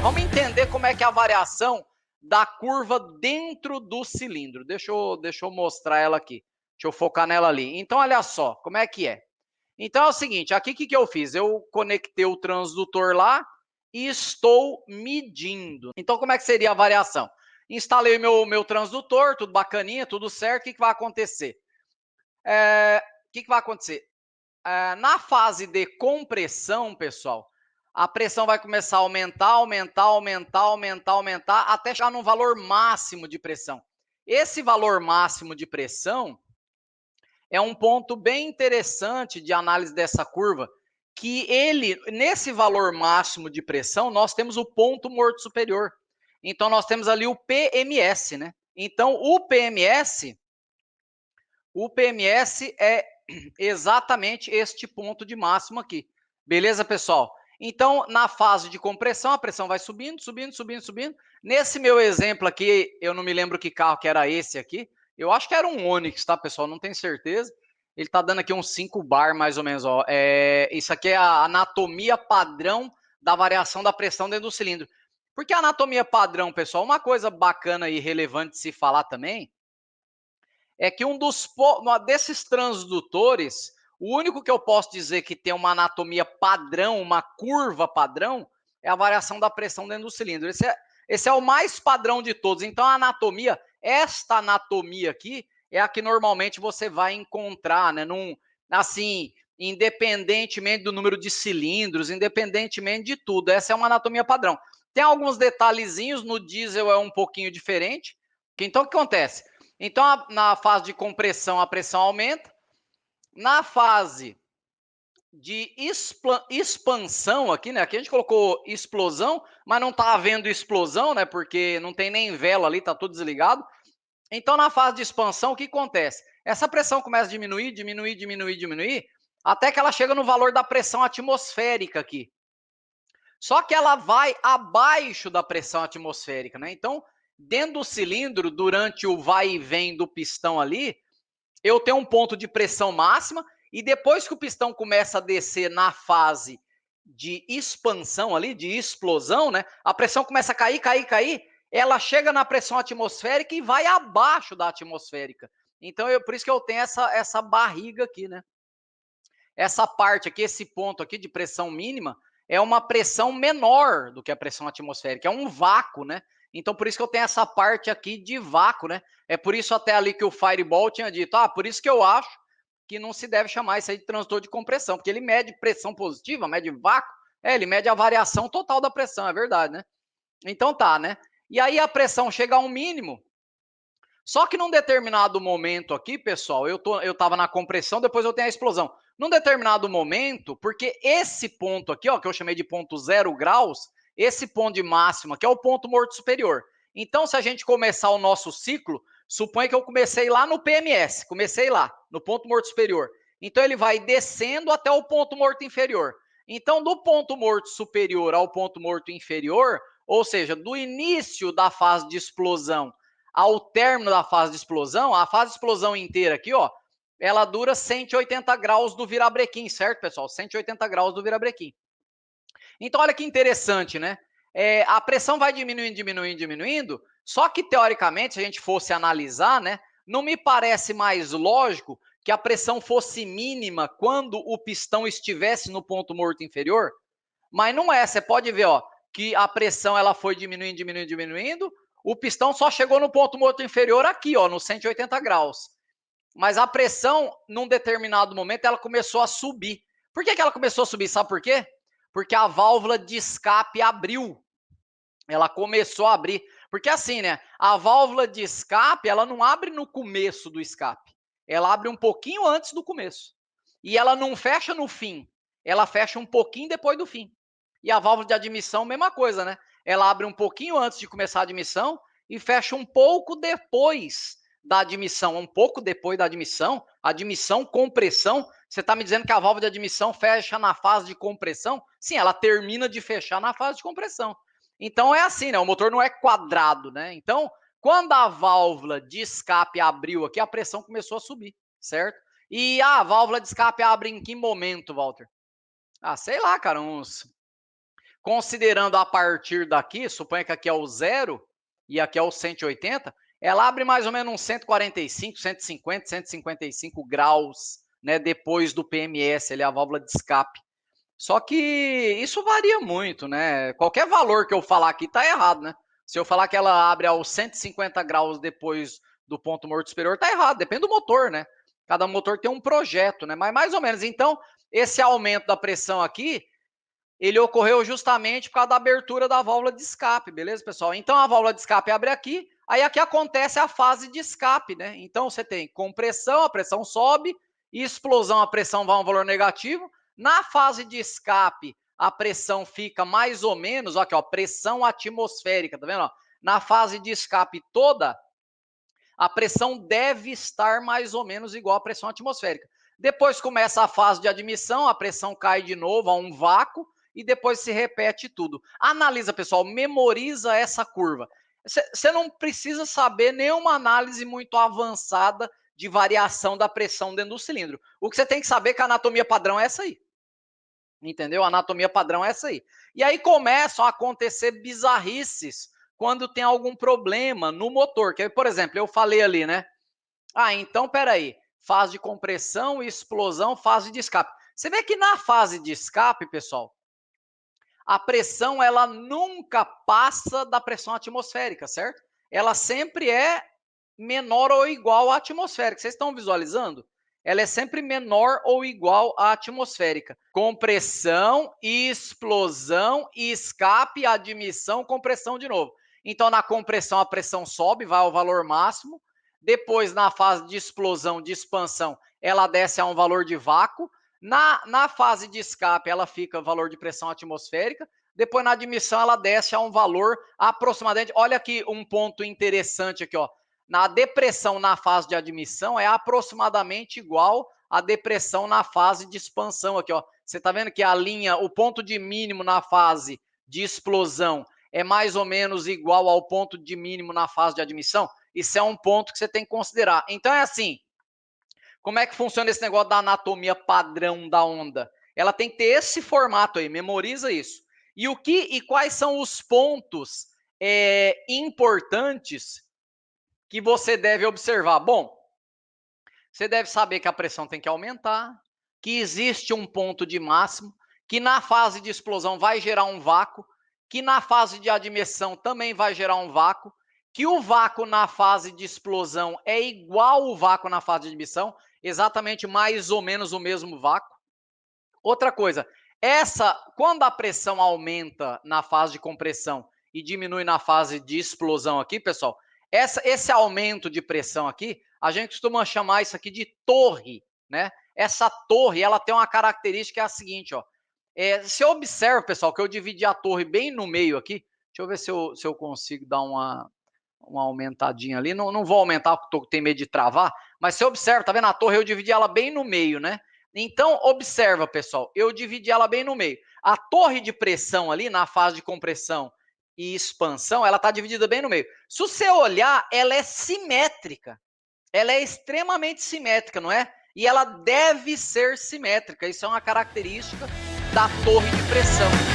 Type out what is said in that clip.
vamos entender como é que é a variação da curva dentro do cilindro. Deixa eu mostrar ela aqui. Deixa eu focar nela ali. Então, olha só, como é que é. Então, é o seguinte, aqui o que eu fiz? Eu conectei o transdutor lá e estou medindo. Então, como é que seria a variação? Instalei meu transdutor, tudo bacaninha, tudo certo. O que vai acontecer? O que vai acontecer? Na fase de compressão, pessoal, a pressão vai começar a aumentar, até chegar num valor máximo de pressão. Esse valor máximo de pressão é um ponto bem interessante de análise dessa curva, que nesse valor máximo de pressão, nós temos o ponto morto superior. Então, nós temos ali o PMS, né? Então, o PMS é exatamente este ponto de máximo aqui. Beleza, pessoal? Então, na fase de compressão, a pressão vai subindo. Nesse meu exemplo aqui, eu não me lembro que carro que era esse aqui. Eu acho que era um Onix, tá, pessoal? Não tenho certeza. Ele tá dando aqui uns 5 bar, mais ou menos. Ó. Isso aqui é a anatomia padrão da variação da pressão dentro do cilindro. Porque a anatomia padrão, pessoal, uma coisa bacana e relevante de se falar também, é que desses transdutores, o único que eu posso dizer que tem uma anatomia padrão, uma curva padrão, é a variação da pressão dentro do cilindro. Esse é o mais padrão de todos. Então, a anatomia, esta anatomia aqui, é a que normalmente você vai encontrar, né? Assim, independentemente do número de cilindros, independentemente de tudo. Essa é uma anatomia padrão. Tem alguns detalhezinhos, no diesel é um pouquinho diferente. Então, o que acontece? Então, na fase de compressão, a pressão aumenta. Na fase de expansão aqui, né? Aqui a gente colocou explosão, mas não está havendo explosão, né? Porque não tem nem vela ali, está tudo desligado. Então, na fase de expansão, o que acontece? Essa pressão começa a diminuir, até que ela chega no valor da pressão atmosférica aqui. Só que ela vai abaixo da pressão atmosférica, né? Então, dentro do cilindro, durante o vai e vem do pistão ali, eu tenho um ponto de pressão máxima e depois que o pistão começa a descer na fase de expansão ali, de explosão, né? A pressão começa a cair, ela chega na pressão atmosférica e vai abaixo da atmosférica. Então, por isso que eu tenho essa barriga aqui, né? Essa parte aqui, esse ponto aqui de pressão mínima, é uma pressão menor do que a pressão atmosférica, é um vácuo, né? Então, por isso que eu tenho essa parte aqui de vácuo, né? É por isso até ali que o Fireball tinha dito, por isso que eu acho que não se deve chamar isso aí de transdutor de compressão, porque ele mede pressão positiva, mede vácuo, ele mede a variação total da pressão, é verdade, né? Então tá, né? E aí a pressão chega a um mínimo, só que num determinado momento aqui, pessoal, eu estava na compressão, depois eu tenho a explosão. Num determinado momento, porque esse ponto aqui, ó, que eu chamei de ponto 0 graus, esse ponto de máxima, que é o ponto morto superior. Então, se a gente começar o nosso ciclo, suponha que eu comecei lá no PMS, comecei lá, no ponto morto superior. Então, ele vai descendo até o ponto morto inferior. Então, do ponto morto superior ao ponto morto inferior, ou seja, do início da fase de explosão ao término da fase de explosão, a fase de explosão inteira aqui, ó, ela dura 180 graus do virabrequim, certo, pessoal? 180 graus do virabrequim. Então, olha que interessante, né? A pressão vai diminuindo, só que, teoricamente, se a gente fosse analisar, né, não me parece mais lógico que a pressão fosse mínima quando o pistão estivesse no ponto morto inferior, mas não é. Você pode ver, ó, que a pressão ela foi diminuindo, o pistão só chegou no ponto morto inferior aqui, ó, no 180 graus. Mas a pressão, num determinado momento, ela começou a subir. Por que ela começou a subir? Sabe por quê? Porque a válvula de escape abriu. Ela começou a abrir. Porque assim, né? A válvula de escape, ela não abre no começo do escape. Ela abre um pouquinho antes do começo. E ela não fecha no fim. Ela fecha um pouquinho depois do fim. E a válvula de admissão, mesma coisa, né? Ela abre um pouquinho antes de começar a admissão e fecha um pouco depois da admissão. Um pouco depois da admissão. Admissão, compressão. Você está me dizendo que a válvula de admissão fecha na fase de compressão? Sim, ela termina de fechar na fase de compressão. Então é assim, né? O motor não é quadrado, né? Então, quando a válvula de escape abriu aqui, a pressão começou a subir, certo? E a válvula de escape abre em que momento, Walter? Sei lá, cara, considerando a partir daqui, suponha que aqui é o 0 e aqui é o 180, ela abre mais ou menos uns 145, 150, 155 graus, né, depois do PMS, ali, a válvula de escape. Só que isso varia muito, né? Qualquer valor que eu falar aqui tá errado, né? Se eu falar que ela abre aos 150 graus depois do ponto morto superior, tá errado. Depende do motor, né? Cada motor tem um projeto, né? Mas mais ou menos. Então, esse aumento da pressão aqui, ele ocorreu justamente por causa da abertura da válvula de escape, beleza, pessoal? Então, a válvula de escape abre aqui, aí aqui acontece a fase de escape, né? Então, você tem compressão, a pressão sobe, e explosão, a pressão vai a um valor negativo. Na fase de escape, a pressão fica mais ou menos, ó, aqui, ó, pressão atmosférica, tá vendo? Ó? Na fase de escape toda, a pressão deve estar mais ou menos igual à pressão atmosférica. Depois começa a fase de admissão, a pressão cai de novo a um vácuo e depois se repete tudo. Analisa, pessoal, memoriza essa curva. Você não precisa saber nenhuma análise muito avançada de variação da pressão dentro do cilindro. O que você tem que saber é que a anatomia padrão é essa aí. Entendeu? A anatomia padrão é essa aí. E aí começam a acontecer bizarrices quando tem algum problema no motor. Que, por exemplo, eu falei ali, né? Ah, então, peraí. Fase de compressão, explosão, fase de escape. Você vê que na fase de escape, pessoal, a pressão, ela nunca passa da pressão atmosférica, certo? Ela sempre é menor ou igual à atmosférica. Vocês estão visualizando? Ela é sempre menor ou igual à atmosférica. Compressão, explosão, escape, admissão, compressão de novo. Então, na compressão, a pressão sobe, vai ao valor máximo. Depois, na fase de explosão, de expansão, ela desce a um valor de vácuo. Na fase de escape, ela fica valor de pressão atmosférica. Depois, na admissão, ela desce a um valor aproximadamente. Olha aqui um ponto interessante aqui, ó. Na depressão na fase de admissão é aproximadamente igual à depressão na fase de expansão aqui, ó. Você tá vendo que a linha, o ponto de mínimo na fase de explosão é mais ou menos igual ao ponto de mínimo na fase de admissão? Isso é um ponto que você tem que considerar. Então é assim, como é que funciona esse negócio da anatomia padrão da onda? Ela tem que ter esse formato aí, memoriza isso. E quais são os pontos importantes que você deve observar? Bom, você deve saber que a pressão tem que aumentar, que existe um ponto de máximo, que na fase de explosão vai gerar um vácuo, que na fase de admissão também vai gerar um vácuo, que o vácuo na fase de explosão é igual ao vácuo na fase de admissão, exatamente mais ou menos o mesmo vácuo. Outra coisa, quando a pressão aumenta na fase de compressão e diminui na fase de explosão aqui, pessoal, esse aumento de pressão aqui, a gente costuma chamar isso aqui de torre, né? Essa torre, ela tem uma característica, é a seguinte, ó. Se observa, pessoal, que eu dividi a torre bem no meio aqui. Deixa eu ver se eu consigo dar uma aumentadinha ali. Não vou aumentar, porque tenho medo de travar. Mas você observa, tá vendo? A torre eu dividi ela bem no meio, né? Então, observa, pessoal. Eu dividi ela bem no meio. A torre de pressão ali, na fase de compressão e expansão, ela está dividida bem no meio. Se você olhar, ela é simétrica. Ela é extremamente simétrica, não é? E ela deve ser simétrica. Isso é uma característica da torre de pressão.